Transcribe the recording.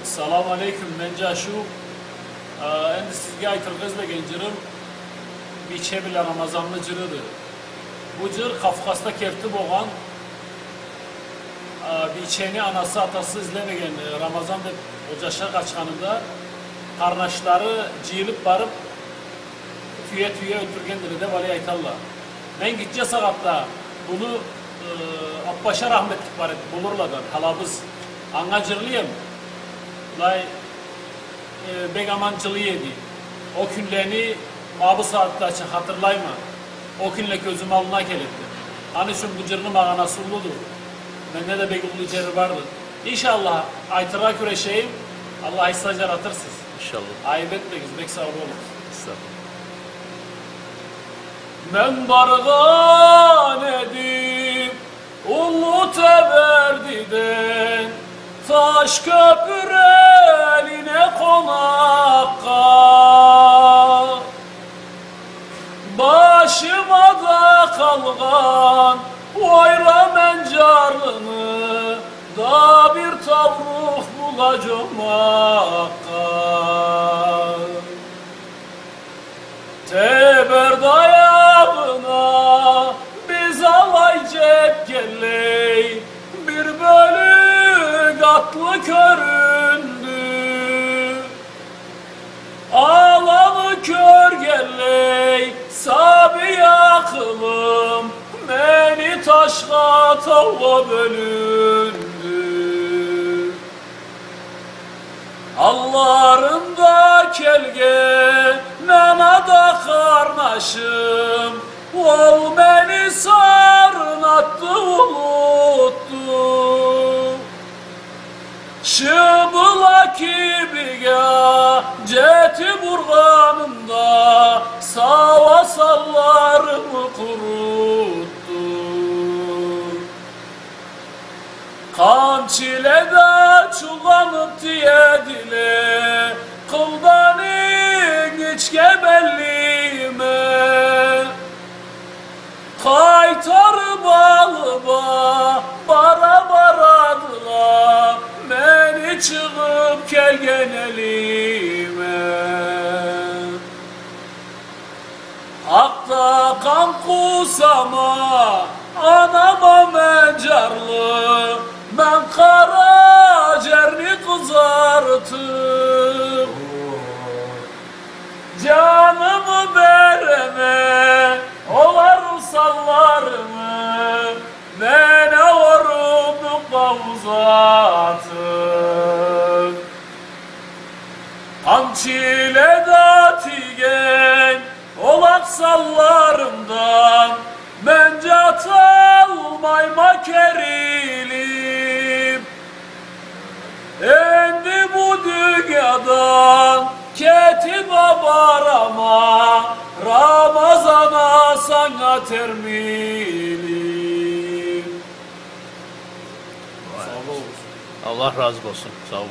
Selamun Aleyküm, ben Caşu. Endi sizge aytırgızla gencirim. Biçe bile Ramazanlı cırıdı. Bu cır Kafkas'ta kertip olan biçeni anası atası izlemegen Ramazan'da ocaşa kaçkanında karnaşları ciyilip barıp tüye öldürgendir de bari aytallar. Ben gideceğiz saatte bunu Abbaş'a rahmetlik var bulurlardan halabız angacırlıyım. Lay begamancılığı yedi. O günlerini mabı saatte açın hatırlayma. O günle gözüm alına gelirdi. Hani şu bıcırını mağanası uludu. Bende de begullu ceri vardı. İnşallah aytıra küreşeyim. Allah istacar atırsız. İnşallah. Ayıp etmeyiz. Bek sağ olun. Estağfurullah. Men bargan edip ulu teberdiden taş köpür eline konakka başıma da kalgan oyra mencarını da bir tavruk bulacağım hakka teber dayağına biz alay cep gelley bir bölük atlı köründü alanı kör gelley sabi yakılım beni taşla tavla bölündü Allarında kelge nanada karnaşım ol beni sarnattı unuttu Şıbıla kibiga ceti burganımda sava sallarımı kuruttu Kamçilede çullanıp diye dile kıldanın iç gebelliğime Kaytarıp alıba bara baradıla beni çıkıp kelgen elime Hakta kan kusama anama mencarlı ben karaciğerini kızarttım Canımı vereme olar sallarımı bana varımlıkla uzatın Kamçile datigen olak sallarımdan bence atalmayma kerilim Endi bu dünyadan ketip barama Ramazana sana termilim Allah razı olsun. Sağ olun.